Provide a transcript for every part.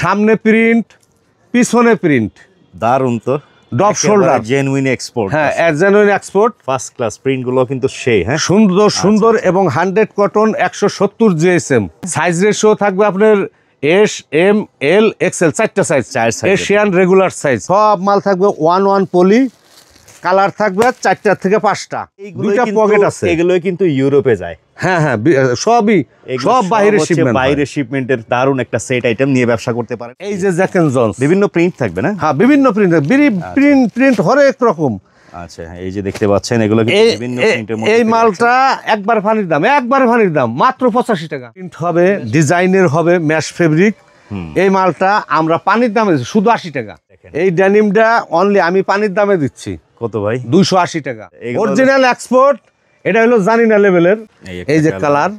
সামনে প্রিন্ট, পিছনে প্রিন্ট, দারুন তো। Drop shoulder, genuine export. হ্যাঁ, genuine export, first class print গুলো কিন্তু সেই, হ্যাঁ, সুন্দর সুন্দর এবং 100 কটন, 170 জিএসএম। সাইজ রেশিও থাকবে আপনার এস, এম, এল, এক্সেল, 4টা সাইজ, এশিয়ান রেগুলার সাইজ। সব মাল থাকবে 1 পলি, কালার থাকবে 4টা থেকে 5টা, 2টা পকেট আছে। এগুলোই কিন্তু ইউরোপে যায়। হ্যাঁ হ্যাঁ, সবই সব বাইরের শিপমেন্টের দারুন একটা সেট আইটেম নিয়ে ব্যবসা করতে পারেন। এই যে জ্যাক এন্ড জোন্স, বিভিন্ন প্রিন্ট থাকবে না? হ্যাঁ, বিভিন্ন প্রিন্ট, প্রিন্ট হরেক রকম। আচ্ছা, এই যে দেখতে পাচ্ছেন এগুলো বিভিন্ন প্রিন্টের মধ্যে। এই মালটা একবার ফানির দাম, মাত্র 85 টাকা। প্রিন্ট হবে, ডিজাইনের হবে, ম্যাশ ফেব্রিক। এই মালটা আমরা পানির দামে শুধু 80 টাকা। এই ডেনিমটা অনলি আমি পানির দামে দিচ্ছি। কত ভাই? 280 টাকা। Original export. এটা হলো জানিনা লেভেলের। এই যে কালার,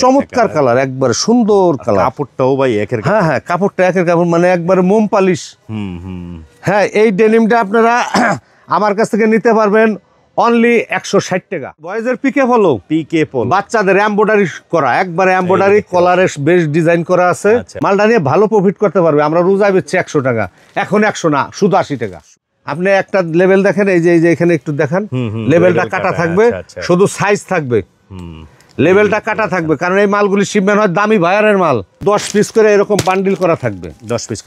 চমৎকার কালার, একবার সুন্দর কালার। কাপড়টাও ভাই একের, হ্যাঁ হ্যাঁ, কাপড়টা একের কাপড়, মানে একবার মোম পালিশ। হ্যাঁ, এই ডেনিমটা আপনারা আমার কাছ থেকে নিতে পারবেন অনলি 160 টাকা। বয়েজের পিকে ফলো, বাচ্চাদের এমব্রয়ডারি করা, একবারে এমব্রয়ডারি, কলারের বেশ ডিজাইন করা আছে। মালটা নিয়ে ভালো প্রফিট করতে পারবে। আমরা রোজায় বেচছি 100 টাকা, এখন 100 না, শুধু 80 টাকা। আপনি একটা লেভেল দেখেন, এই যে এখানে একটু দেখেন, লেভেলটা কাটা থাকবে, শুধু সাইজ থাকবে, লেভেলটা কাটা থাকবে, কারণ এই মালগুলি শিপমেন্ট হয় দামি ভায়ারের মাল। 10 পিস করে এরকম বান্ডিল করা থাকবে, 10 পিস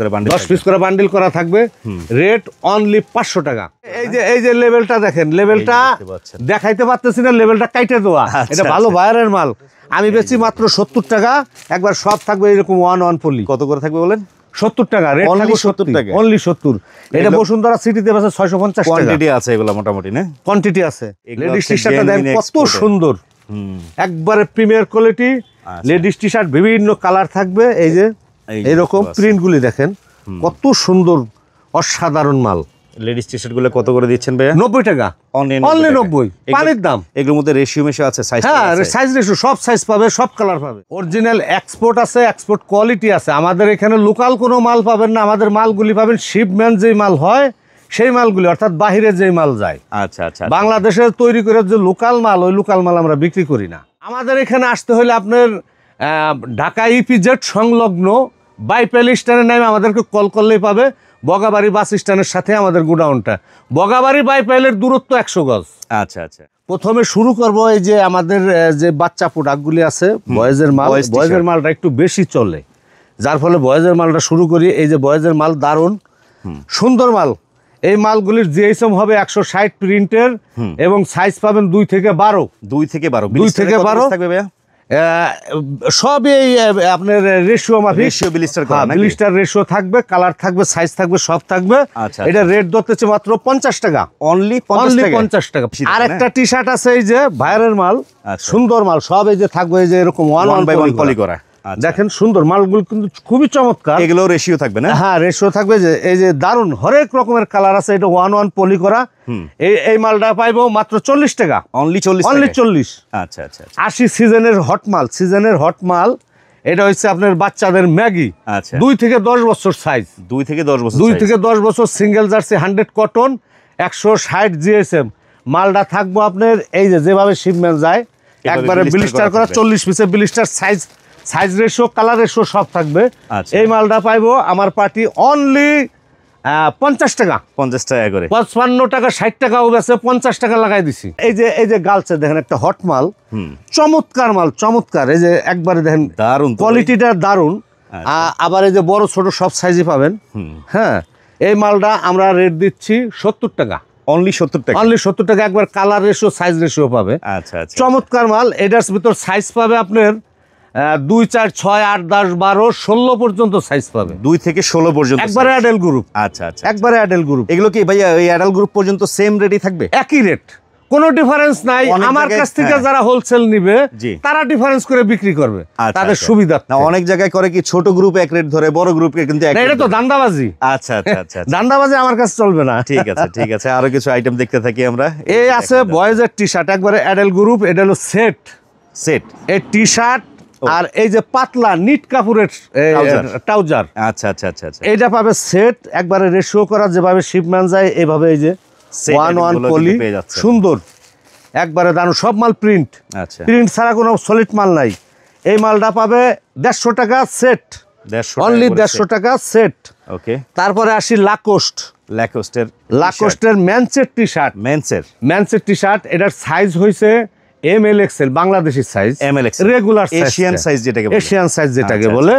করে বান্ডিল করা থাকবে। রেট অনলি 500 টাকা। এই যে লেভেলটা দেখেন, লেভেলটা দেখাইতে পারতেছি না, লেভেলটা কাইটে দেওয়া। এটা ভালো ভায়ারের মাল, আমি বেচি মাত্র 70 টাকা। একবার সব থাকবে এরকম 1 পলি। কত করে থাকবে বলেন? 70 টাকা রেট, অনলি 70 টাকা, অনলি 70। এটা বসুন্ধরা সিটিতে আছে 650 টাকা। কোয়ান্টিটি আছে এগুলো মোটামুটি, না? কোয়ান্টিটি আছে। লেডিস টি-শার্টটা দেখেন কত সুন্দর, একবারে প্রিমিয়ার কোয়ালিটি লেডিস টি-শার্ট, বিভিন্ন কালার থাকবে। এই যে এইরকম প্রিন্টগুলি দেখেন কত সুন্দর, অসাধারণ মাল। লেডিস টি-শার্ট গুলো কত করে দিচ্ছেন ভাইয়া? 90 টাকা, অনলি 90, পানির দাম। এগুলোর মধ্যে রেশিও মেশিও আছে, সাইজ? হ্যাঁ, সাইজ রেশিও, সব সাইজ পাবে, সব কালার পাবে। অরিজিনাল এক্সপোর্ট আছে, এক্সপোর্ট কোয়ালিটি আছে। আমাদের এখানে লোকাল কোনো মাল পাবেন না। আমাদের মালগুলি পাবেন শিপমেন্ট যেই মাল হয় সেই মালগুলি, অর্থাৎ বাহিরে যেই মাল যায়। আচ্ছা আচ্ছা, বাংলাদেশে তৈরি করে যে লোকাল মাল, ওই লোকাল মাল আমরা বিক্রি করি না। আমাদের এখানে আসতে হলে আপনার ঢাকা ইপিজেড সংলগ্ন বাইপেল স্ট্যান্ডের নামে আমাদেরকে কল করলেই পাবে। বগাবাড়ি বাস স্ট্যান্ডের সাথে আমাদের গোডাউনটা। বগাবাড়ি বাইপেলের দূরত্ব 100 গজ। আচ্ছা আচ্ছা। প্রথমে শুরু করব এই যে আমাদের যে বাচ্চা প্রোডাক্টগুলি আছে, বয়েজের মাল। বয়েজের মালটা একটু বেশি চলে, যার ফলে বয়েজের মালটা শুরু করি। এই যে বয়েজের মাল দারুণ সুন্দর মাল। এই মালগুলির জিএসএম হবে 160 প্রিন্টের এবং সাইজ পাবেন 2 থেকে 12। 2 থেকে 12 থাকবে ভাইয়া? সবই আপনার রেশিও মাফিক, ব্লিস্টার রেশিও থাকবে, কালার থাকবে, সাইজ থাকবে, সব থাকবে। এটা রেট ধরতেছে মাত্র 50 টাকা, অনলি 50 টাকা। আর একটা টি শার্ট আছে এই যে ভাইরাল মাল, সুন্দর মাল, সব এই যে থাকবে, এই যে এরকম 1 বাই 1 পলি করা। দেখেন সুন্দর মালগুলো কিন্তু খুবই চমৎকার। এগুলো রেশিও থাকবে না? হ্যাঁ, রেশিও থাকবে। যে এই যে দারুন হরেক রকমের কালার আছে। এটা 1 পলি করা। এই মালটা পাইবো মাত্র 40 টাকা, অনলি 40। আচ্ছা আচ্ছা। 80 সিজনের হট মাল। এটা হচ্ছে আপনার বাচ্চাদের ম্যাগি। আচ্ছা, 2 থেকে 10 বছর সাইজ। 2 থেকে 10 বছর সিঙ্গেল জার্সি 100 কটন, 160 জিএসএম। মালটা থাকবো আপনার এই যে যেভাবে শিপমেন্ট যায়, একবারে ব্লিস্টার করা, 40 পিসের blister, size ratio, colour ratio সব থাকবে। এই মালটা পাইবো আমার পার্টি অনলি 50 টাকা, 50 টাকা করে। 55 টাকা, 60 টাকাও বেছে, 50 টাকা লাগাই দিছি। এই যে গার্লসের দেখেন একটা হট মাল, চমৎকার মাল, চমৎকার। এই যে একবারে দেখেন দারুন, কোয়ালিটিটা দারুন। আবার এই যে বড় ছোট সব সাইজে পাবেন। হ্যাঁ, এই মালটা আমরা রেট দিচ্ছি 70 টাকা, অনলি 70 টাকা, অনলি 70 টাকা। একবার কালার রেশিও, সাইজ রেশিও পাবে। আচ্ছা আচ্ছা, চমৎকার মাল। এটার ভিতর সাইজ পাবে আপনার 2, 4, 6, 8, 10, 12, 16 পর্যন্ত সাইজ পাবে। 2 থেকে 16 পর্যন্ত একবারে অ্যাডাল গ্রুপ। আচ্ছা আচ্ছা, একবারে অ্যাডাল গ্রুপ। এগুলো কি ভাইয়া এই অ্যাডাল গ্রুপ পর্যন্ত সেম রেটই থাকবে? একই রেট, কোনো ডিফারেন্স নাই। আমার কাছ থেকে যারা হোলসেল নিবে তারা ডিফারেন্স করে বিক্রি করবে, তাদের সুবিধা। না, অনেক জায়গায় করে কি ছোট গ্রুপ এক রেট ধরে, বড় গ্রুপকে কিন্তু এক রেট। এটা তো দান্দাবাজি। আচ্ছা আচ্ছা আচ্ছা, দান্দাবাজি আমার কাছে চলবে না। ঠিক আছে ঠিক আছে, আরো কিছু আইটেম দেখতে থাকি আমরা। এই আছে বয়েজের টি শার্ট, একবারে অ্যাডাল গ্রুপ। এটা হলো সেট। এই টি শার্ট আর এই যে পাতলা নিট কাপড়ের ট্রাউজার। আচ্ছা আচ্ছা আচ্ছা আচ্ছা, এটা পাবে সেট, একবারে রেশিও করা, যেভাবে শিপমেন্ট যায় এইভাবে। এই যে 1 পলি, সুন্দর, একবারে দারুন। সব মাল প্রিন্ট। আচ্ছা, প্রিন্ট ছাড়া কোনো সলিড মাল নাই। এই মালটা পাবে 150 টাকা সেট, অনলি 150 টাকা সেট। ওকে, তারপরে আসি লাকোস্ট। লাকোস্টের ম্যানচের টি শার্ট। ম্যানচের টি শার্ট, এটার সাইজ হইছে ML XL, Bangladeshi size, regular Asian size যেটাকে বলে।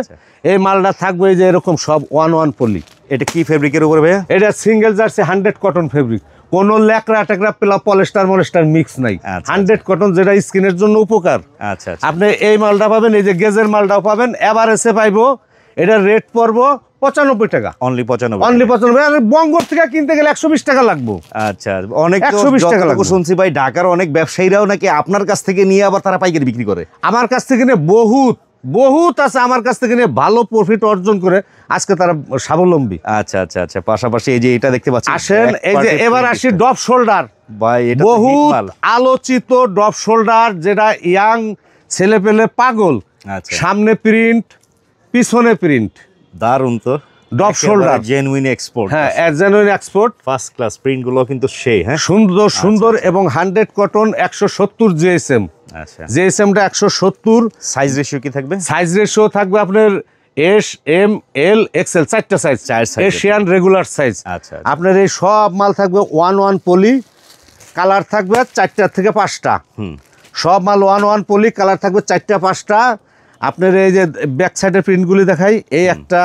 এই মালটা থাকবে এই যে এরকম সব 1 পলি। এটা কি ফেব্রিকের উপরে ভাইয়া? এটা সিঙ্গেল জার্সি 100 কটন ফেব্রিক, কোনো ল্যাকড়া টেকরা পলিস্টার মলিস্টার মিক্স নাই। 100 কটন, যেটা স্কিনের জন্য উপকার। আচ্ছা, আপনি এই মালটা পাবেন, এই যে গেজের মালটাও পাবেন, এভারেজে পাইবো। এটা রেট পড়বো 95 টাকা, অনলি 95। অনলি 95। আর বঙ্গর থেকে কিনতে গেলে 120 টাকা লাগবে। আচ্ছা, অনেক 120 টাকা লাগবে। শুনছি ভাই ঢাকার অনেক ব্যবসায়ীরাও নাকি আপনার কাছ থেকে নিয়ে আবার তারা পাইকারি বিক্রি করে। আমার কাছ থেকে নিয়ে বহুত আছে, আমার কাছ থেকে নিয়ে ভালো প্রফিট অর্জন করে আজকে তারা স্বাবলম্বী। আচ্ছা, পাশাপাশি এই যে এটা দেখতে পাচ্ছি, আসেন এই যে এবার আসি ড্রপ শোল্ডার। ভাই এটা বহুত আলোচিত ড্রপ শোল্ডার, যেটা ইয়াং ছেলে পেলে পাগল। আচ্ছা, সামনে প্রিন্ট, পিছনে প্রিন্ট, দারুন তো। Drop shoulder genuine export. হ্যাঁ, genuine export, first class print গুলো কিন্তু সেই। হ্যাঁ, সুন্দর এবং 100 কটন, 170 জিএসএম। আচ্ছা, জিএসএমটা 170। সাইজ রেশিও কি থাকবে? সাইজ রেশিও থাকবে আপনার S, M, L, XL, 4টা সাইজ, এশিয়ান রেগুলার সাইজ। আচ্ছা, আপনার এই সব মাল থাকবে 1 পলি, কালার থাকবে 4টা থেকে 5টা। সব মাল 1 পলি, কালার থাকবে 4টা 5টা। আপনার এই যে ব্যাক সাইডের প্রিন্টগুলি দেখাই, এই একটা,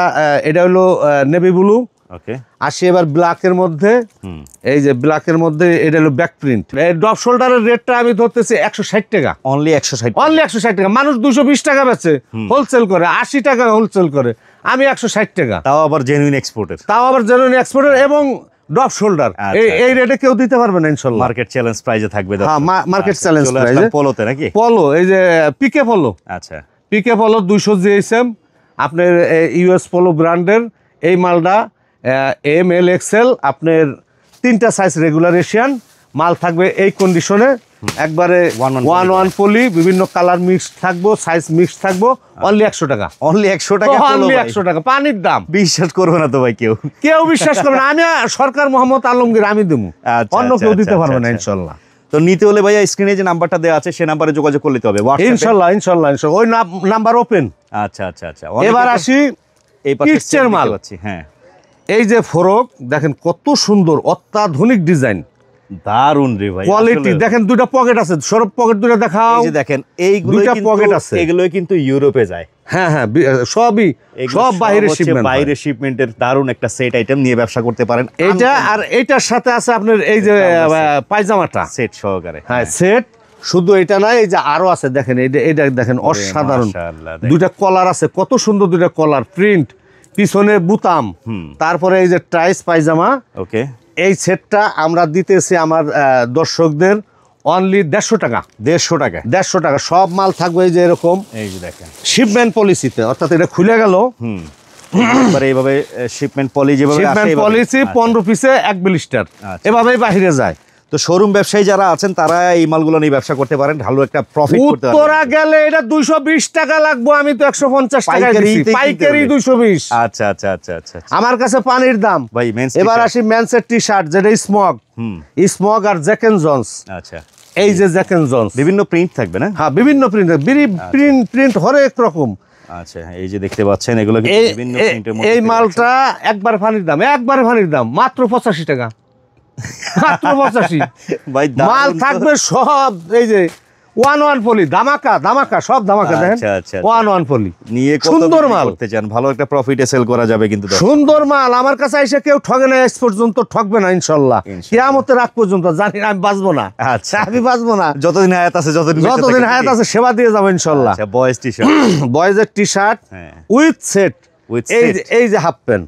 এটা হলো নেভি ব্লু। ওকে, আসি এবার ব্ল্যাকের মধ্যে। এই যে ব্ল্যাকের মধ্যে এটা হলো ব্যাক প্রিন্ট। এই ড্রপ শোল্ডারের রেটটা আমি ধরতেছি 160 টাকা, অনলি 160। অনলি 160 টাকা। মানুষ 220 টাকা বেচে হোলসেল করে, 80 টাকা হোলসেল করে, আমি 160 টাকা। তাও আবার জেনুইন এক্সপোর্টের। এবং ড্রপ শোল্ডার এই রেটে কেউ দিতে পারবে না ইনশাআল্লাহ। মার্কেট চ্যালেঞ্জ প্রাইজে থাকবে। হ্যাঁ, মার্কেট চ্যালেঞ্জ প্রাইজে। পলোতে নাকি? পলো, এই যে পিকে পলো। আচ্ছা, পিকে পলো 200 জিএসএম, আপনার US পলো ব্র্যান্ডের এই মালটা ML XL, আপনার 3টা সাইজ রেগুলার এশিয়ান মাল থাকবে এই কন্ডিশনে। একবারে 1 পলি, বিভিন্ন কালার মিক্স থাকবো, সাইজ মিক্স থাকবো। অনলি 100 টাকা, অনলি 100 টাকা, অনলি 100 টাকা। পানির দাম, বিশ্বাস করবে না তো ভাই কেউ বিশ্বাস করবে না। আমি সরকার মোহাম্মদ আলমগীর, আমি দেবো, অন্য কেউ দিতে পারবে না ইনশাল্লাহ। তো নিতে হলে ভাইয়া স্ক্রিনে যে নাম্বারটা দেওয়া আছে সেই নাম্বারে যোগাযোগ করতে হবে ইনশাল্লাহ। ওই নাম্বার ওপেন। আচ্ছা। এবার আসি এই কিডসের মাল। হ্যাঁ, এই যে ফরক দেখেন কত সুন্দর, অত্যাধুনিক ডিজাইন, দারুন রে ভাই। কোয়ালিটি দেখেন, 2টা পকেট আছে, সরব পকেট 2টা দেখাও। এই যে দেখেন, এইগুলো কিন্তু পকেট আছে, এগুলো কিন্তু ইউরোপে যায়। হ্যাঁ, সব বাইরে শিপমেন্টের দারুন একটা সেট আইটেম নিয়ে ব্যবসা করতে পারেন। এইটা আর এইটার সাথে আছে আপনার এই যে পায়জামাটা সেট সহকারে। হ্যাঁ, সেট শুধু এটা নাই, এই যে আরো আছে দেখেন, এটা দেখেন অসাধারণ। 2টা কলার আছে, কত সুন্দর 2টা কলার প্রিন্ট, পিছনে বুতাম, তারপরে এই যে টাইস পায়জামা। ওকে, এই সেটটা আমরা দিতেছি আমার দর্শকদের অনলি 150 টাকা। 150 টাকা। সব মাল থাকবে এই যে এরকম, এই যে দেখেন শিপমেন্ট পলিসিতে, অর্থাৎ এটা খুলে গেল। এইভাবে শিপমেন্ট পলিসি 15 পিসে 1 ব্লিস্টার, এভাবেই বাইরে যায়। তো শোরুম ব্যবসায়ী যারা আছেন তারা এই মালগুলো নিয়ে ব্যবসা করতে পারেন, ভালো একটা প্রফিট করতে পারেন। উত্তরা গেলে এটা 220 টাকা লাগবে, আমি তো 150 টাকা দিছি, পাইকারি 220। আচ্ছা। আমার কাছে পানির দাম ভাই। এবার আসি মেন্সের টি শার্ট, যেটা স্মগ আর জ্যাক এন্ড জন্স। আচ্ছা, এই যে জ্যাক এন্ড জন্স, বিভিন্ন প্রিন্ট থাকবে না? হ্যাঁ, বিভিন্ন প্রিন্ট হরেক রকম। আচ্ছা, এই যে দেখতে পাচ্ছেন, এগুলো বিভিন্ন প্রিন্টের মধ্যে। এই মালটা একবার পানির দাম, মাত্র 85 টাকা, মাত্র 85 ভাই। মাল থাকবে সব এই যে 1 পলি, ধামাকা সব ধামাকা। দেখেন 1 পলি নিয়ে সুন্দর মাল করতে চান, ভালো একটা প্রফিটে সেল করা যাবে কিন্তু। সুন্দর মাল আমার কাছে এসে কেউ ঠগে না, আজ পর্যন্ত ঠকবে না ইনশাআল্লাহ। কিয়ামতের আগ পর্যন্ত জানি না, আমি বাঁচবো না। আচ্ছা, আমি বাঁচবো না, যতদিন হায়াত আছে, যতদিন হায়াত আছে সেবা দিয়ে যাবো ইনশাআল্লাহ। আচ্ছা, বয়েজ টি শার্ট, বয়েজের টি শার্ট উইথ সেট, এই যে হাফ প্যান্ট,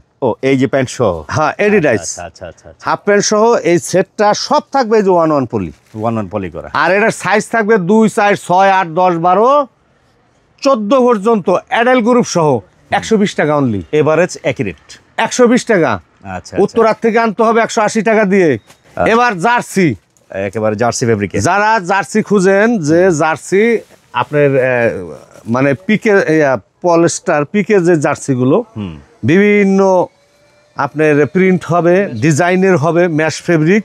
এই যে প্যান্ট সহ, হ্যাঁ, এডিডাস। আচ্ছা, হাফ প্যান্ট সহ এই সেটটা সব থাকবে এই যে 1 পলি, 1 পলি করা। আর এটার সাইজ থাকবে 2, 4, 6, 8, 10, 12, 14 পর্যন্ত, অ্যাডাল্ট গ্রুপ সহ 120 টাকা অনলি। এভারেজ অ্যাকুরেট 120 টাকা। আচ্ছা, উত্তরার থেকে আনতে হবে 180 টাকা দিয়ে। এবার জার্সি, একেবারে জার্সি ফেব্রিকে। যারা জার্সি খুঁজেন, যে জার্সি আপনার মানে পিকে পলিস্টার পিকে যে জার্সিগুলো, বিভিন্ন আপনার প্রিন্ট হবে, ডিজাইনের হবে, ম্যাশ ফেব্রিক,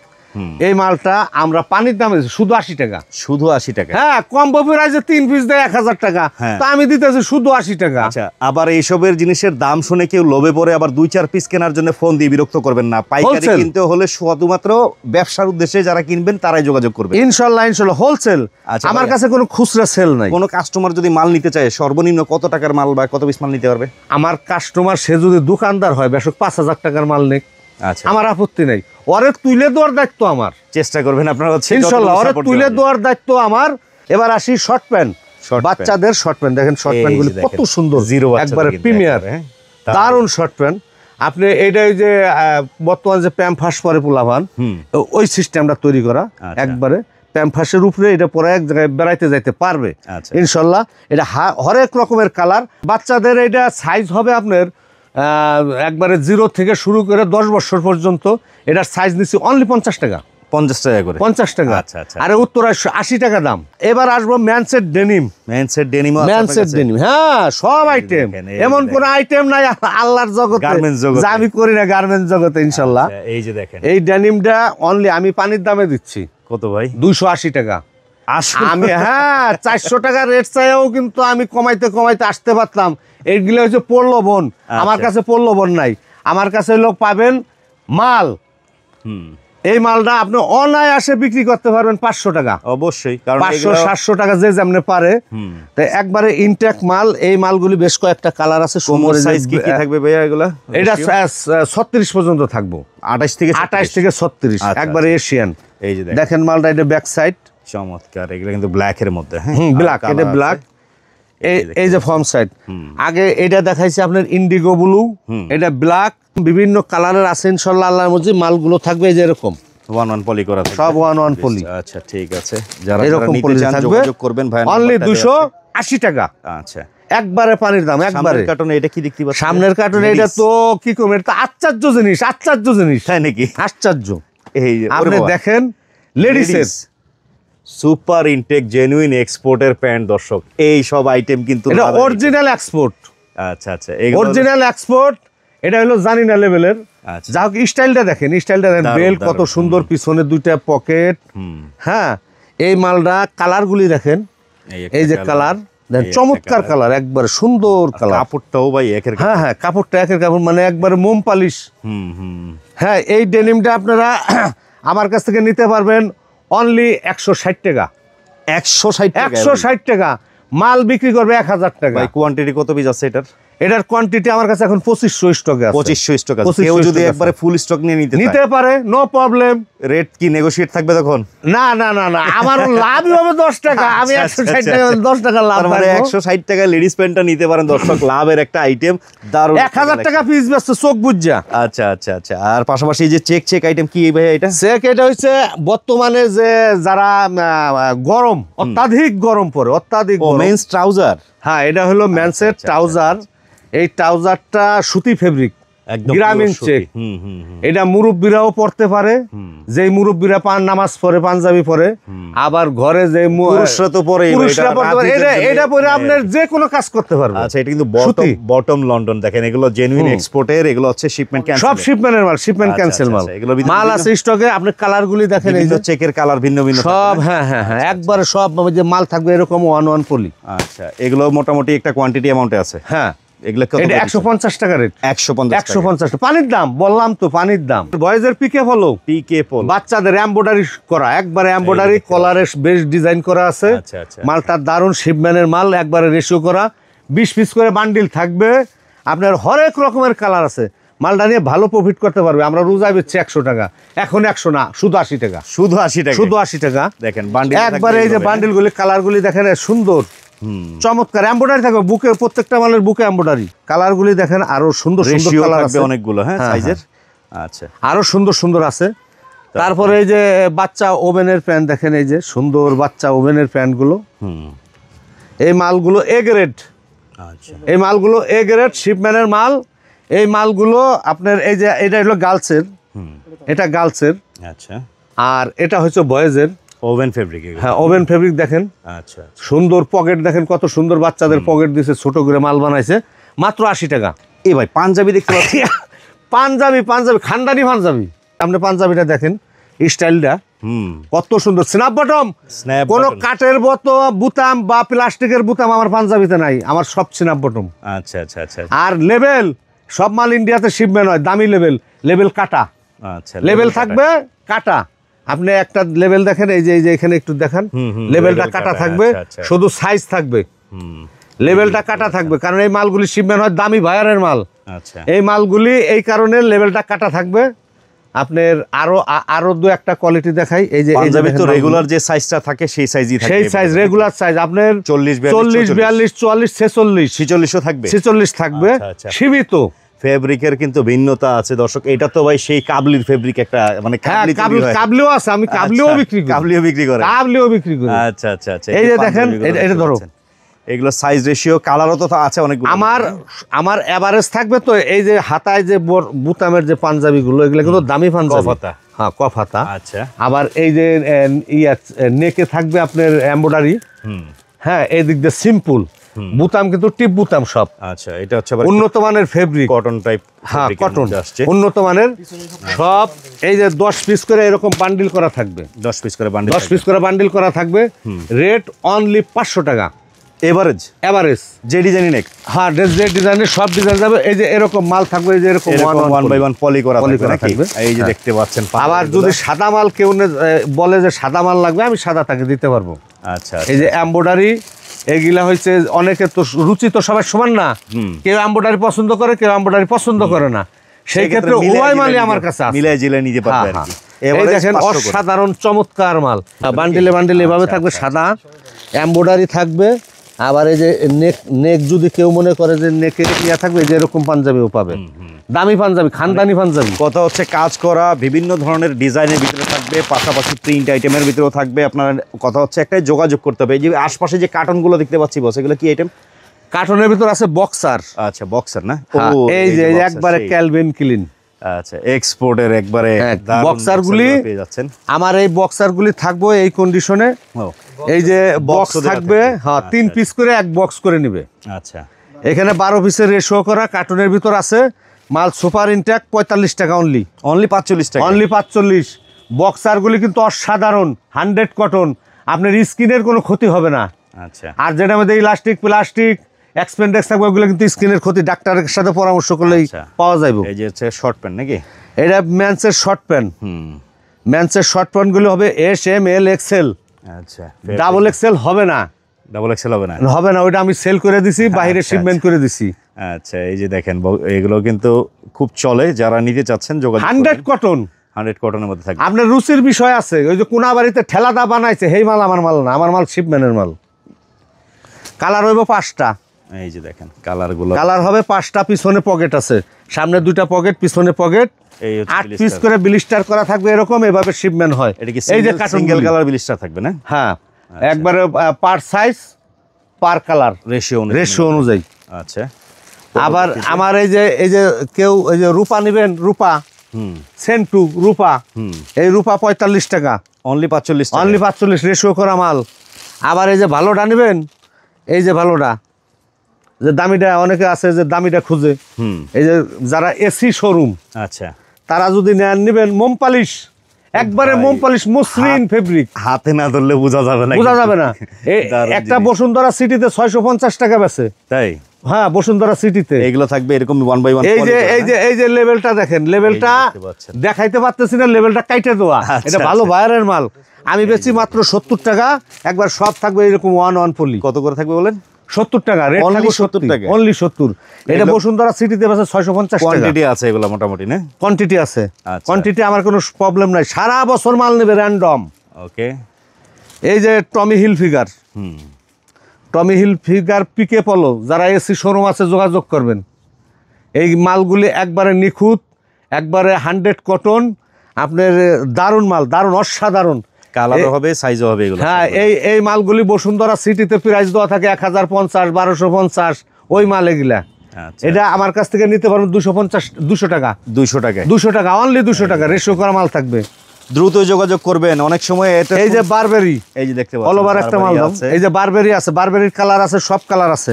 এই মালটা আমরা পানির দামে দিচ্ছি শুধু 80 টাকা। শুধু 80 টাকা? হ্যাঁ, কম্বো প্রাইসে 3 পিস দেয় 1000 টাকা, তো আমি দিতেছি শুধু 80 টাকা। আচ্ছা, আবার এইসবের জিনিসের দাম শুনে কেউ লোভে পড়ে আবার 2-4 পিস কেনার জন্য ফোন দিয়ে বিরক্ত করবেন না। পাইকারি কিনতে হলে শুধুমাত্র ব্যবসার উদ্দেশ্যে যারা কিনবেন তারাই যোগাযোগ করবেন। ইনশাআল্লাহ হোলসেল। আমার কাছে কোনো খুচরা সেল নাই। কোনো কাস্টমার যদি মাল নিতে চায় সর্বনিম্ন কত টাকার মাল বা কত পিস মাল নিতে পারবে? আমার কাস্টমার সে যদি দোকানদার হয় বেশক 5000 টাকার মাল নেই, আচ্ছা, আমার আপত্তি নেই। ওরে তুলে দেওয়ার দায়িত্ব আমার। চেষ্টা করবেন আপনারা হচ্ছে ইনশাআল্লাহ ওরে তুলে দেওয়ার দায়িত্ব আমার। এবার আসি শর্ট প্যান্ট, বাচ্চাদের শর্ট প্যান্ট। দেখেন শর্ট প্যান্ট গুলো কত সুন্দর, একবারে প্রিমিয়ার, দারুণ শর্ট প্যান্ট। আপনি এইটাই যে বর্তমান যে প্যাম্পাস পরে পোলাভান, ওই সিস্টেমটা তৈরি করা, একবারে প্যাম্পাসের উপরে এটা পরে এক জায়গায় বেড়াইতে যাইতে পারবে ইনশাল্লাহ। এটা হরেক রকমের কালার। বাচ্চাদের এটা সাইজ হবে আপনার একবারে 0 থেকে শুরু করে 10 বছর পর্যন্ত। এটার সাইজ নিচ্ছি অনলি 50 টাকা। 50 টাকা করে? 50 টাকা। আচ্ছা আচ্ছা। আরে উত্তর 80 টাকা দাম। এবার আসবো ম্যানসেট ডেনিম। ম্যানসেট ডেনিম, ম্যানসেট ডেনিম, হ্যাঁ সব আইটেম। এমন কোন আইটেম নাই আল্লাহর জগতে যা আমি করি না গার্মেন্টস জগতে ইনশাআল্লাহ। এই যে দেখেন এই ডেনিমটা অনলি আমি পানির দামে দিচ্ছি। কত ভাই? 280 টাকা। আমি 400 টাকা রেট চাইও কিন্তু আমি কমাইতে কমাইতে আসতে পারতাম। এইগুলো হচ্ছে প্রলোভন। আমার কাছে প্রলোভন নাই, আমার কাছে লোক পাবেন মাল। এই মালটা আপনি অনায়াসে বিক্রি করতে পারবেন 500 টাকা। অবশ্যই, কারণ 500-700 টাকা যে যেমন পারে। তো একবারে ইনটেক মাল। এই মালগুলি বেশ কয়েকটা কালার আছে। কোমর সাইজ কি থাকবে ভাইয়া এগুলা? এটা 36 পর্যন্ত থাকবো। 28 থেকে 36 একবারে এশিয়ান। এই যে দেখেন মালটা, এটা ব্যাক সাইড চমৎকার। এগুলো কিন্তু ব্ল্যাক এর মধ্যে। হ্যাঁ, ব্ল্যাক, এটা ব্ল্যাক। এই যে ফর্ম সাইড, আগে এটা দেখাইছে আপনার ইন্ডিগো ব্লু, এটা ব্ল্যাক। বিভিন্ন কালারের আছে ইনশাআল্লাহ। আল্লাহর মর্জি মালগুলো থাকবে এই যে এরকম 1-1 পলি করা, সব 1-1 পলি। আচ্ছা ঠিক আছে, যারা নিতে চান যোগাযোগ করবেন ভাই। অনলি 280 টাকা। আচ্ছা, একবারে পানির দাম একবারে। কার্টুনে এটা কি দেখতে পাচ্ছেন? সামনের কার্টুনে এটা তো কি কম, এটা আশ্চর্য জিনিস, আশ্চর্য জিনিস। তাই নাকি? আশ্চর্য। এই আপনি দেখেন লেডিসের সুপার ইনটেক জেনুইন এক্সপোর্টের প্যান্ট। দর্শক, এই সব আইটেম কিন্তু এটা অরিজিনাল এক্সপোর্ট। আচ্ছা আচ্ছা, অরিজিনাল এক্সপোর্ট। এটা হলো জানি না লেভেলের। যা হোক, স্টাইলটা দেখেন, স্টাইলটা দেখেন, বেল্ট কত সুন্দর, পিছনে 2টা পকেট। হ্যাঁ, এই মালটা কালারগুলি দেখেন, এই যে কালার দেখেন, চমৎকার কালার, একবারে সুন্দর কালার। কাপড়টাও ভাই একের, হ্যাঁ হ্যাঁ, কাপড়টা একের কাপড়, মানে একবারে মোম পালিশ। হ্যাঁ, এই ডেনিমটা আপনারা আমার কাছ থেকে নিতে পারবেন অনলি 160 টাকা। 160 টাকা। মাল বিক্রি করবে 1000 টাকা। ভাই কোয়ান্টিটি কত পিস আছে এটার? এটার কোয়ান্টিটি আমার কাছে এখন 2500 স্টকে আছে। 2500 স্টক আছে। কেউ যদি একবারে ফুল স্টক নিয়ে নিতে পারে, নো প্রবলেম। রেট কি নেগোশিয়েট থাকবে তখন? না না না না, আমার লাভই হবে 10 টাকা। আমি 160 টাকা 10 টাকা লাভ। মানে 160 টাকা লেডিস প্যান্টটা নিতে পারেন দর্শক, লাভের একটা আইটেম। দারুণ। 1000 টাকা পিস ব্যস্ত, চোখ বুঝা। আচ্ছা আচ্ছা আচ্ছা। আর পাশাপাশি এই যে চেক আইটেম কি ভাই এটা? চেক এটা হচ্ছে বর্তমানে যে যারা গরম, অত্যাধিক গরম পড়ে, অত্যাধিক মেন্স ট্রাউজার। হ্যাঁ, এটা হলো মেন্সের ট্রাউজার। এই ট্রাউজারটা সুতি ফেব্রিক, গ্রামীণ চেক। এটা মুরব্বীরাও পড়তে পারে, যেই মুরব্বীরা নামাজ পড়ে, পাঞ্জাবি পরে। আবার ঘরে যে পুরুষরা তো পরে, এটা পরে আপনার যে কোনো কাজ করতে পারবে। আচ্ছা, এটা কিন্তু বটম লন্ডন। দেখেন, এগুলো জেনুইন এক্সপোর্টের, এগুলো হচ্ছে শিপমেন্ট ক্যান্সেল, সব শিপমেন্টের মাল, শিপমেন্ট ক্যান্সেল মাল। মাল আছে স্টকে, আপনি কালারগুলি দেখেন, এই যে চেকের কালার ভিন্ন ভিন্ন সব। হ্যাঁ হ্যাঁ হ্যাঁ, একবারে সব যে মাল থাকবে এরকম 1-1 পলি। আচ্ছা, এগুলো মোটামুটি একটা কোয়ান্টিটি অ্যামাউন্টে আছে। হ্যাঁ, এগুলো 150 টাকা রেট। 150 পানির দাম, বললাম তো পানির দাম। বয়েজের পিকে ফলো, বাচ্চাদের এমব্রয়ডারি করা, একবারে এমব্রয়ডারি কলারের বেশ ডিজাইন করা আছে। মালটার দারুণ শিপম্যানের মাল, একবারে রেশিও করা। 20 পিস করে বান্ডিল থাকবে। আপনার হরেক রকমের কালার আছে। মালটা নিয়ে ভালো প্রফিট করতে পারবে। আমরা রোজায় বেচছি 100 টাকা, এখন 100 না, শুধু 80 টাকা। শুধু 80 টাকা, শুধু 80 টাকা। দেখেন বান্ডিল, একবারে এই যে বান্ডিলগুলি, কালারগুলি দেখেন, সুন্দর চমৎকার। এমব্রয়ডারি থাকবে বুকে, প্রত্যেকটা মালের বুকে এমব্রয়ডারি। কালারগুলি দেখেন, আরো সুন্দর সুন্দর কালার আছে অনেকগুলো। হ্যাঁ, সাইজের। আচ্ছা, আরো সুন্দর সুন্দর আছে। তারপরে এই যে বাচ্চা ওভেনের প্যান্ট দেখেন, এই যে সুন্দর বাচ্চা ওভেনের প্যান্ট গুলো। এই মালগুলো এ গ্রেড। আচ্ছা, এই মালগুলো এ গ্রেড শিপম্যানের মাল। এই মালগুলো আপনার এই যে এটা হলো গার্লসের, এটা গার্লসের। আচ্ছা, আর এটা হচ্ছে বয়েজের ওভেন ফেব্রিক। হ্যাঁ, ওভেন ফেব্রিক দেখেন। আচ্ছা, সুন্দর পকেট দেখেন, কত সুন্দর বাচ্চাদের পকেট দিয়েছে, ছোট করে মাল বানাইছে, মাত্র 80 টাকা। এ ভাই পাঞ্জাবি দেখতে পাচ্ছি। পাঞ্জাবি খানদানি পাঞ্জাবি। আপনি পাঞ্জাবিটা দেখেন, স্টাইলটা কত সুন্দর। স্ন্যাপ বটম, স্ন্যাপ কোনো কাঠের বুতাম বা প্লাস্টিকের বুতাম আমার পাঞ্জাবিতে নাই, আমার সব স্ন্যাপ বটম। আচ্ছা আচ্ছা আচ্ছা আর লেভেল সব মাল ইন্ডিয়াতে শিপমেন্ট হয়, দামি লেভেল, লেভেল কাটা, আচ্ছা লেভেল থাকবে কাটা। আপনি একটা লেভেল দেখেন, এই যে এখানে একটু দেখান, লেভেলটা কাটা থাকবে, শুধু সাইজ থাকবে, লেভেলটা কাটা থাকবে, কারণ এই মালগুলি শিপমেন্ট হয় দামি ভায়ারের মাল। আচ্ছা, এই মালগুলি এই কারণে লেভেলটা কাটা থাকবে। আপনার আরো দু একটা কোয়ালিটি দেখাই। এই যে পাঞ্জাবি তো রেগুলার যে সাইজটা থাকে সেই সাইজই থাকে, সেই সাইজ রেগুলার সাইজ আপনার 40 42 44 46 46ও থাকবে, 46 থাকবে। আচ্ছা। সীমিত ফেব্রিকের কিন্তু ভিন্নতা আছে দর্শক। এটা তো ভাই সেই কাবলির ফেব্রিক, একটা মানে কাবলিও আছে, আমি কাবলিও বিক্রি করি, কাবলিও বিক্রি করে, কাবলিও বিক্রি করি। আচ্ছা আচ্ছা আচ্ছা। এই যে দেখেন, এটা ধরো, এগুলো সাইজ রেশিও কালারও তো আছে অনেকগুলো। আমার এভারেজ থাকবে তো। এই যে হাতায় যে বুতামের যে পাঞ্জাবি গুলো, এগুলো কিন্তু দামি পাঞ্জাবি, হ্যাঁ কফ হাতা। আচ্ছা, আবার এই যে নেকে থাকবে আপনার এমব্রয়ডারি, হ্যাঁ এই দিক দিয়ে সিম্পল বুতাম, কিন্তু টিপ বুতাম সব। আচ্ছা, এটা হচ্ছে উন্নত মানের ফেব্রিক, কটন টাইপ, হ্যাঁ কটন উন্নত মানের সব। এই যে 10 পিস করে এরকম বান্ডিল করা থাকবে, 10 পিস করে বান্ডিল, 10 পিস করে বান্ডিল করা থাকবে। রেট অনলি 500 টাকা এভারেজ, যে ডিজাইন নেক, হ্যাঁ যে ডিজাইনের সব ডিজাইন যাবে। এই যে এরকম মাল থাকবে, এই যে এরকম 1 বাই 1 পলি করা থাকবে। এই যে দেখতে পাচ্ছেন। আবার যদি সাদা মাল কেউ বলে যে সাদা মাল লাগবে, আমি সাদা তাকে দিতে পারবো। আচ্ছা, এই যে এমব্রয়ডারি, এগুলা হচ্ছে অনেকের তো রুচি তো সবাই সমান না, কেউ এমব্রয়ডারি পছন্দ করে, কেউ এমব্রয়ডারি পছন্দ করে না। সেই ক্ষেত্রে উভয় মালই আমার কাছে আছে, মিলাই জিলাই নিতে পারবে আর কি। এই দেখেন অসাধারণ চমৎকার মাল, বান্ডিলে বান্ডিলে এভাবে থাকবে, সাদা এমব্রয়ডারি থাকবে। আবার এই যে নেক যদি কেউ মনে করে যে নেকে ইয়া থাকবে, যে এরকম পাঞ্জাবিও পাবে, দামি পাঞ্জাবি, খানদানি পাঞ্জাবি। কথা হচ্ছে কাজ করা বিভিন্ন ধরনের ডিজাইনের ভিতরে থাকবে, পাশাপাশি প্রিন্ট আইটেমের ভিতরেও থাকবে। আপনার কথা হচ্ছে একটাই, যোগাযোগ করতে হবে। এই যে আশপাশে যে কার্টনগুলো দেখতে পাচ্ছি বস, এগুলো কি আইটেম? কার্টনের ভিতর আছে বক্সার। আচ্ছা, বক্সার না? এই যে একবারে ক্যালভিন ক্লিন, আচ্ছা, এক্সপোর্টের একবারে বক্সার গুলি পেয়ে যাচ্ছেন। আমার এই বক্সার গুলি থাকবে এই কন্ডিশনে, এই যে বক্স থাকবে, হ্যাঁ 3 পিস করে এক বক্স করে নিবে। আচ্ছা, এখানে 12 পিসের রেশিও করা কার্টনের ভিতর আছে মাল, সুপার ইনটেক 45 টাকা অনলি, 45 টাকা, অনলি 45। বক্সার গুলি কিন্তু অসাধারণ, 100 কটন, আপনার স্কিনের কোনো ক্ষতি হবে না। আচ্ছা, আর যেটা মধ্যে ইলাস্টিক প্লাস্টিক এক্সপেন্ডেক্স থাকবে, ওগুলো কিন্তু স্কিনের ক্ষতি, ডাক্তারের সাথে পরামর্শ করলেই পাওয়া যাবে। এই যে হচ্ছে শর্ট প্যান্ট নাকি? এটা মেন্সের শর্ট প্যান্ট, মেন্সের শর্ট প্যান্ট গুলো হবে S, M, L, XL। আচ্ছা, ডাবল XL হবে না, ডাবল এক্সেল হবে না, হবে না, ওইটা আমি সেল করে দিছি, বাইরে শিপমেন্ট করে দিছি। আচ্ছা, এই যে দেখেন এগুলো কিন্তু খুব চলে, যারা নিতে চাচ্ছেন যোগাযোগ 100 কটন, 100 কটনের মধ্যে থাকবে। আপনার রুচির বিষয় আছে। ওই যে কোনা বাড়িতে ঠেলাদা বানাইছে, সেই মাল আমার মাল না, আমার মাল শিপমেন্টের মাল। কালার হইব 5টা। এই যে দেখেন কালারগুলো, কালার হবে 5টা, পিছনে পকেট আছে, সামনে 2টা পকেট, পিছনে পকেট। 8 পিস করে ব্লিস্টার করা থাকবে, এরকম এভাবে শিপমেন্ট হয়। এই যে সিঙ্গেল কালার ব্লিস্টার থাকবে না? হ্যাঁ, একবারে পার সাইজ পার কালার রেশিও অনুযায়ী। আচ্ছা, আবার আমার এই যে কেউ এই যে রূপা নেবেন, রূপা সেন্টু রূপা, এই রূপা 45 টাকা, অনলি 45, অনলি 45 রেশিও করা মাল। আবার এই যে ভালোটা নেবেন, এই যে ভালোটা, যে দামিটা, অনেকে আছে যে দামিটা খুঁজে, এই যে যারা এসি শোরুম, আচ্ছা, তারা যদি নেবেন মোম পালিশ, একবারে মোম পালিশ মসৃণ ফেব্রিক, হাতে না ধরলে বোঝা যাবে না, বোঝা যাবে না। একটা বসুন্ধরা সিটিতে 650 টাকা বেচে, তাই? হ্যাঁ, বসুন্ধরা সিটিতে এগুলো থাকবে এরকম 1 বাই 1। এই যে লেভেলটা দেখেন, লেভেলটা দেখাইতে পারতেছি না, লেভেলটা কাইটে দেওয়া। এটা ভালো বায়ারের মাল, আমি বেচি মাত্র 70 টাকা। একবার সব থাকবে এরকম 1 পলি। কত করে থাকবে বলেন? 70 টাকা রেট, অনলি 70 টাকা, অনলি 70। এটা বসুন্ধরা সিটিতে বেচে 650 টাকা। কোয়ান্টিটি আছে এগুলো মোটামুটি না? কোয়ান্টিটি আছে, কোয়ান্টিটি আমার কোনো প্রবলেম নাই, সারা বছর মাল নেবে র্যান্ডম। ওকে, এই যে টমি হিল ফিগার, টমি হিল ফিগার পিকে পলো, যারা এসি শোরুম আছে যোগাযোগ করবেন। এই মালগুলি একবারে নিখুঁত, একবারে 100 কটন, আপনার দারুণ মাল, দারুণ অসাধারণ কালারও হবে, সাইজও হবে এগুলো। হ্যাঁ, এই মালগুলি বসুন্ধরা সিটিতে প্রাইস দেওয়া থাকে 1050, 1250, ওই মাল এগুলা। এটা আমার কাছ থেকে নিতে পারবেন 200 টাকা, 200 টাকা, অনলি 200 টাকা রেশিও করা মাল থাকবে। দ্রুত যোগাযোগ করবেন। অনেক সময় এটা, এই যে বারবেরি, এই যে দেখতে পাচ্ছেন অল ওভার একটা মাল আছে। এই যে বারবেরি আছে, বারবেরির কালার আছে, সব কালার আছে।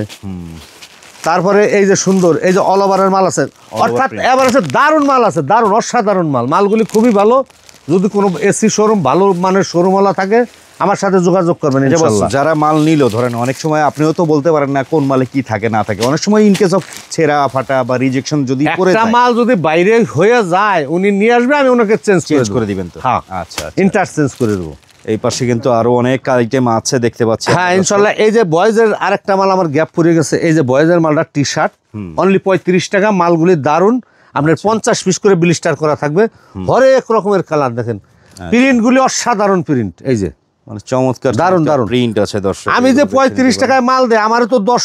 তারপরে এই যে সুন্দর, এই যে অল ওভারের মাল আছে, অর্থাৎ এবার আছে দারুণ মাল আছে, দারুণ অসাধারণ মাল। মালগুলি খুবই ভালো, যদি কোনো এসি শোরুম ভালো মানের শোরুমওয়ালা থাকে আমার সাথে যোগাযোগ করবেন ইনশাআল্লাহ। যারা মাল নিল ধরেন অনেক সময় আপনিও তো বলতে পারেন না কোন মালে কি থাকে না থাকে, অনেক সময় ইন কেস অফ ছেঁড়া ফাটা বা রিজেকশন যদি করে একটা যায়, মাল যদি বাইরে হয়ে যায় উনি নিয়ে আসবে, আমি ওনাকে চেঞ্জ করে দিবেন তো? হ্যাঁ, আচ্ছা, ইন্টারচেঞ্জ করে দেবো। এই পাশে কিন্তু আরো অনেক আইটেম আছে দেখতে পাচ্ছি। হ্যাঁ ইনশাআল্লাহ। এই যে বয়েজের আরেকটা মাল আমার গ্যাপ পড়ে গেছে, এই যে বয়েজের মালটা টি শার্ট অনলি 35 টাকা। মালগুলি দারুন, আপনার 50 পিস করে ব্লিস্টার করা থাকবে, হরেক রকমের কালার দেখেন, প্রিন্ট গুলি অসাধারণ প্রিন্ট। এই যে মানে চমৎকার দারুন দারুন প্রিন্ট আছে দর্শক। আমি যে 35 টাকায় মাল দেয় আমার তো 10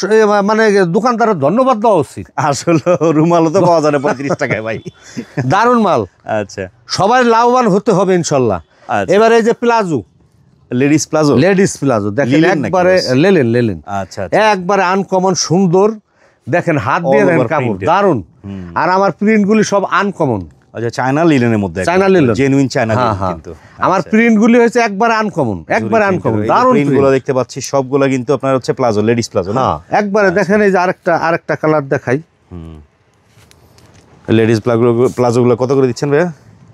মানে দোকানদারের ধন্যবাদ দেওয়া উচিত। আসলে রুমালও তো পাওয়া যায় না 35 টাকায় ভাই। দারুন মাল। আচ্ছা, সবাই লাভবান হতে হবে ইনশাআল্লাহ। এবার এই যে প্লাজো, লেডিস প্লাজো দেখেন একবারে লেলেন। আচ্ছা, একবারে আনকমন সুন্দর, দেখেন হাত দিয়ে All দেখেন over কাপড় printed। দারুন। আর আমার প্রিন্ট গুলি সব আনকমন, আচ্ছা চায়না লিনেনের মধ্যে, China linen, genuine China linen হ্যাঁ। কিন্তু আমার প্রিন্ট গুলি হচ্ছে একবারে আনকমন, একবারে আনকমন দারুন প্রিন্ট গুলো দেখতে পাচ্ছি সবগুলো কিন্তু আপনার হচ্ছে প্লাজো, লেডিস প্লাজো না? হ্যাঁ একবারে দেখেন। এই যে আরেকটা কালার দেখাই, লেডিস প্লাজো গুলো কত করে দিচ্ছেন ভাইয়া?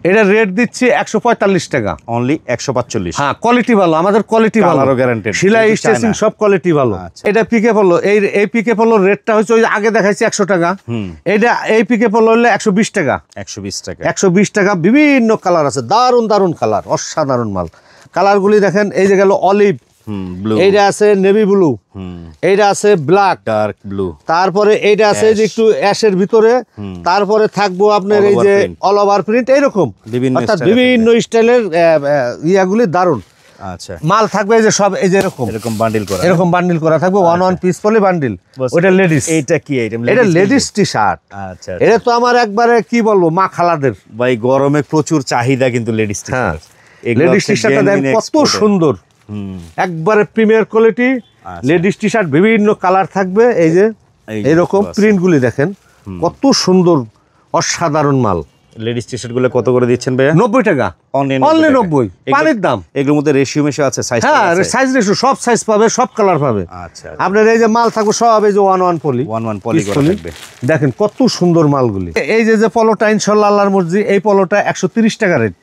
এটা রেট দিচ্ছি 145 টাকা অনলি 145। হ্যাঁ কোয়ালিটি ভালো, আমাদের কোয়ালিটি ভালো, কালারও গ্যারান্টেড, সেলাই স্টিচিং সব কোয়ালিটি ভালো। আচ্ছা। এটা পিকে পলো, এই পিকে পলোর রেটটা হচ্ছে ওই আগে দেখাইছি 100 টাকা, এটা এই পিকে পলো হলে 120 টাকা। 120 টাকা, 120 টাকা। বিভিন্ন কালার আছে, দারুন কালার, অসাধারণ মাল। কালারগুলি দেখেন, এই যে গেল অলিভ, ব্লু, এইটা আছে নেভি ব্লু, এইটা আছে ব্ল্যাক, ডার্ক ব্লু, তারপরে এইটা আছে যে একটু অ্যাশের ভিতরে, তারপরে থাকবো আপনার এই যে অল ওভার প্রিন্ট, এইরকম বিভিন্ন স্টাইলের ইয়াগুলি দারুন। আচ্ছা মাল থাকবে এই যে সব এই যে এরকম বান্ডিল করা থাকবে, ওয়ান পিস পলি বান্ডিল। ওটা লেডিস। এইটা কি আইটেম? এটা লেডিস টি শার্ট। আচ্ছা, এটা তো আমার একবারে কি বলবো মা খালাদের ভাই, গরমে প্রচুর চাহিদা কিন্তু ladies T shirt. Ladies T শার্টটা দেখেন কত সুন্দর, একবারে premier quality ladies T shirt, বিভিন্ন কালার থাকবে। এই যে এইরকম প্রিন্ট গুলি দেখেন কত সুন্দর, অসাধারণ মাল। লেডিস টি শার্ট গুলো কত করে দিচ্ছেন ভাইয়া? 90 টাকা অনলি 90, পানির দাম। এগুলোর মধ্যে রেশিও মেশো আছে, সাইজ? হ্যাঁ সাইজ রেশিও সব সাইজ পাবে, সব কালার পাবে। আচ্ছা, আপনার এই যে মাল থাকবে সব এই যে ওয়ান পলি করা থাকবে, দেখেন কত সুন্দর মালগুলি। এই যে পলোটা ইনশাআল্লাহ আল্লাহর মর্জি, এই পলোটা 130 টাকা রেট,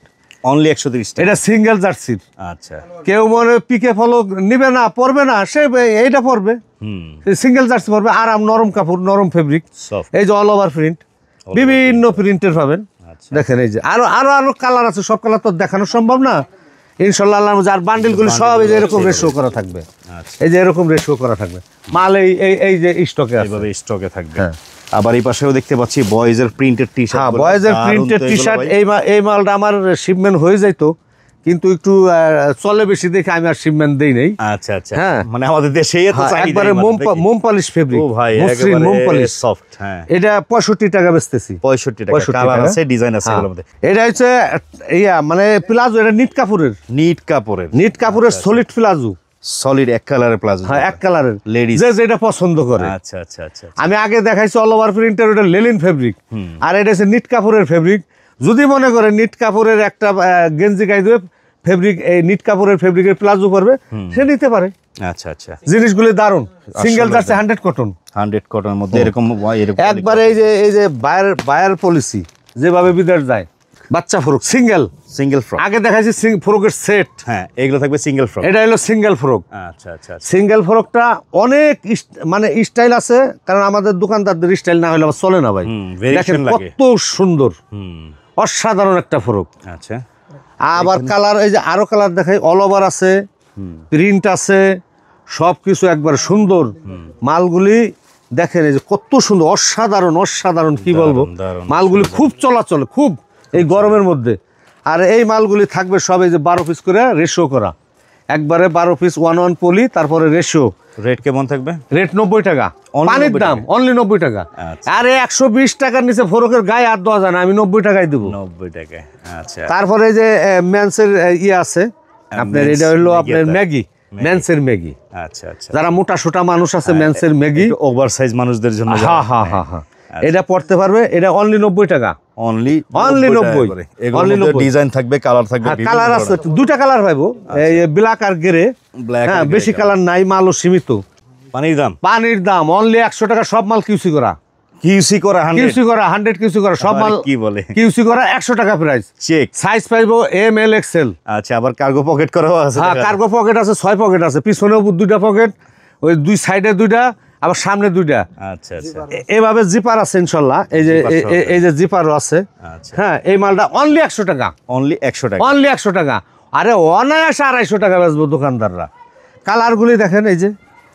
অনলি 130 টাকা। এটা সিঙ্গেল জার্সির। আচ্ছা, কেউ মনে পিকে ফলো নিবে না, পরবে না, সে এইটা পরবে, সিঙ্গেল জার্সি পরবে, আরাম, নরম কাপড়, নরম ফেব্রিক। এই যে অল ওভার প্রিন্ট, বিভিন্ন প্রিন্টের পাবেন। দেখেন এই যে আরো কালার আছে, সব কালার তো দেখানো সম্ভব না ইনশাআল্লাহ। আর বান্ডিলগুলো সব এই যে এরকম রেশিও করা থাকবে, এই যে এরকম রেশিও করা থাকবে মাল, এই যে স্টকে আছে, এইভাবে স্টকে থাকবে। আবার এই পাশেও দেখতে পাচ্ছি বয়েজের প্রিন্টেড টি শার্ট। হ্যাঁ বয়েজের প্রিন্টেড টি শার্ট, এই মালটা আমার শিপমেন্ট হয়ে যাইতো, কিন্তু একটু চলে বেশি দেখে আমি আর শিপমেন্ট দেই নাই। আচ্ছা, হ্যাঁ মানে আমাদের দেশেই এত চাহিদা, একবারে মোম পলিশ ফেব্রিক, ও ভাই মসৃণ মোম পলিশ সফট। হ্যাঁ এটা 65 টাকা বেচতেছি। 65 টাকা, কালার আছে, ডিজাইন আছে এগুলোর মধ্যে। এটা হচ্ছে মানে প্লাজো, এটা নিট কাপড়ের সলিড প্লাজো, সলিড এক কালারের প্লাজো। হ্যাঁ এক কালারের, লেডিস যেটা পছন্দ করে। আচ্ছা, আমি আগে দেখাইছি অল ওভার প্রিন্টের, ওটা লেলিন ফেব্রিক, আর এটা হচ্ছে নিট কাপড়ের ফেব্রিক। যদি মনে করে নিট কাপড়ের একটা গেঞ্জি গায়ে দেবে ফেব্রিক, এই নিট কাপড়ের ফেব্রিকের প্লাজো করবে, সে নিতে পারে। আচ্ছা, জিনিসগুলি দারুন, সিঙ্গেল জার্সি 100 কটন, 100 কটনের মধ্যে এরকম একবারে এই যে বায়ার পলিসি যেভাবে বিদেশ যায়, বাচ্চা ফ্রক সিঙ্গেল ফ্রক। আগে দেখাইছি ফ্রকের সেট, হ্যাঁ এগুলো থাকবে সিঙ্গেল ফ্রক, এটা হলো সিঙ্গেল ফ্রক। আচ্ছা, সিঙ্গেল ফ্রকটা অনেক মানে স্টাইল আছে, কারণ আমাদের দোকানদারদের স্টাইল না হলে আবার চলে না ভাই। দেখেন কত সুন্দর, অসাধারণ একটা ফ্রক। আচ্ছা, আবার কালার, এই যে আরো কালার দেখাই, অল ওভার আছে, প্রিন্ট আছে, সবকিছু একবার সুন্দর মালগুলি। দেখেন এই যে কত সুন্দর, অসাধারণ কি বলবো, মালগুলি খুব চলাচল, খুব এই গরমের মধ্যে। আর এই মালগুলি থাকবে সব এই যে 12 পিস করে রেশিও করা, একবারে 12 পিস ওয়ান পলি, তারপরে রেশিও। রেট কেমন থাকবে? রেট 90 টাকা, পানির দাম অনলি 90 টাকা। আরে 120 টাকার নিচে ফ্রকের গায়ে হাত দেওয়া যায় না, আমি 90 টাকায় দেবো। 90 টাকা, আচ্ছা। তারপরে যে মেন্সের আছে আপনার, এটা হলো আপনার ম্যাগি, মেন্সের ম্যাগি। আচ্ছা, যারা মোটা সোটা মানুষ আছে, মেন্সের ম্যাগি, ওভার সাইজ মানুষদের জন্য। হ্যাঁ এটা পড়তে পারবে, এটা অনলি 90 টাকা, অনলি 90। ডিজাইন থাকবে, কালার থাকবে, কালার আছে, দুটা কালার পাইবো, এই ব্ল্যাক আর গ্রে। হ্যাঁ বেশি কালার নাই, মালও সীমিত। পানির দাম অনলি 100 টাকা, সব মাল কিউসি করা। কিউসি করা 100 কিউসি করা 100 কিউসি করা সব মাল কি বলে কিউসি করা 100 টাকা প্রাইস। চেক সাইজ পাইবো এম এল এক্সেল। আচ্ছা, আবার কার্গো পকেট করাও আছে? হ্যাঁ, কার্গো পকেট আছে, 6 পকেট আছে, পিছনেও 2টা পকেট, ওই 2 সাইডে 2টা, আবার সামনে 2টা। আচ্ছা আচ্ছা এভাবে জিপার আছে ইনশাআল্লাহ। এই যে জিপারও আছে। আচ্ছা, হ্যাঁ, এই মালটা অনলি 100 টাকা, অনলি 100 টাকা। অনলি 100 টাকা। আরে অনায়াসে 250 টাকা বেচবো দোকানদাররা। কালারগুলি দেখেন, এই যে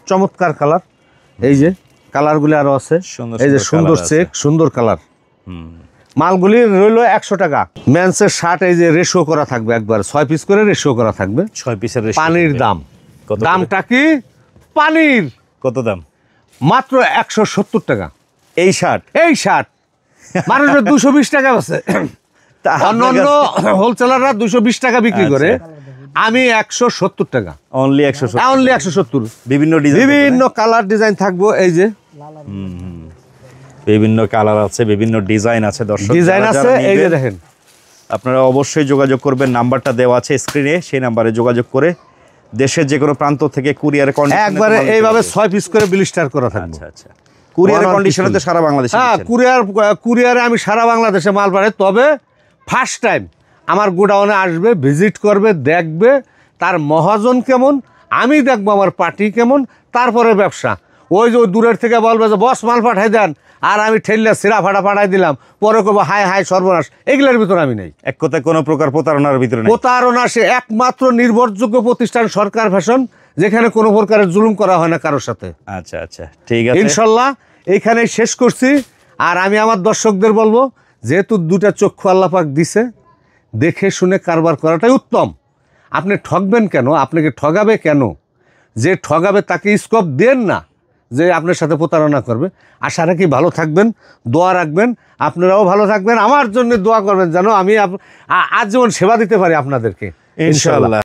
চমৎকার কালার, এই যে কালারগুলি আরো আছে, সুন্দর এই যে সুন্দর সুন্দর colour চেক, সুন্দর কালার। মালগুলি রইল 100 টাকা। মেন্সের শার্ট এই যে রেশিও করা থাকবে, একবার 6 পিস করে রেশিও করা থাকবে। 6 পিসের রেশিও। পানির দাম, কত? দামটা কি পানির, কত দাম? মাত্র 170 টাকা। এই শার্ট, এই শার্ট মানুষের 220 টাকা আছে, অন্যান্য হোলসেলাররা 220 টাকা বিক্রি করে, আমি 170 টাকা, অনলি 170। অনলি 170। বিভিন্ন ডিজাইন, বিভিন্ন কালার ডিজাইন থাকবো, এই যে বিভিন্ন কালার আছে, বিভিন্ন ডিজাইন আছে। দর্শক ডিজাইন যারা আছে, এই যে নিবেন, দেখেন। আপনারা অবশ্যই যোগাযোগ করবেন, নাম্বারটা দেওয়া আছে স্ক্রিনে, সেই নাম্বারে যোগাযোগ করে দেশের যে কোনো প্রান্ত থেকে কুরিয়ারে কন্ডিশনে একবারে এইভাবে 6 পিস করে ব্লিস্টার করা থাকবে। আচ্ছা আচ্ছা, কুরিয়ারে One কন্ডিশনে তো piece সারা বাংলাদেশে হ্যাঁ, দিচ্ছেন? কুরিয়ারে আমি সারা বাংলাদেশে মাল পাঠাই। তবে ফার্স্ট টাইম আমার গোডাউনে আসবে, ভিজিট করবে, দেখবে তার মহাজন কেমন, আমি দেখবো আমার পার্টি কেমন, তারপরে ব্যবসা। ওই যে দূরের থেকে বলবে যে বস মাল পাঠাই দেন, আর আমি ঠেললে সিরা ফাটা পাঠাই দিলাম, পরে কব হাই হাই সর্বনাশ। এগুলোর ভিতরে আমি নেই। এক কথায় কোনো প্রকার প্রতারণার ভিতরে নেই। প্রতারণা, সে একমাত্র নির্ভরযোগ্য প্রতিষ্ঠান সরকার ফ্যাশন, যেখানে কোনো প্রকারের জুলুম করা হয় না কারোর সাথে। আচ্ছা আচ্ছা, ঠিক আছে ইনশাল্লাহ এইখানে শেষ করছি। আর আমি আমার দর্শকদের বলবো, যেহেতু 2টা চক্ষু আল্লাহ পাক দিছে, দেখে শুনে কারবার করাটাই উত্তম। আপনি ঠকবেন কেন? আপনাকে ঠগাবে কেন? যে ঠগাবে তাকে স্কোপ দেন না, যে আপনার সাথে প্রতারণা করবে। আশা রাখি ভালো থাকবেন, দোয়া রাখবেন, আপনারাও ভালো থাকবেন, আমার জন্য দোয়া করবেন যেন আমি আজীবন সেবা দিতে পারি আপনাদেরকে, ইনশাআল্লাহ।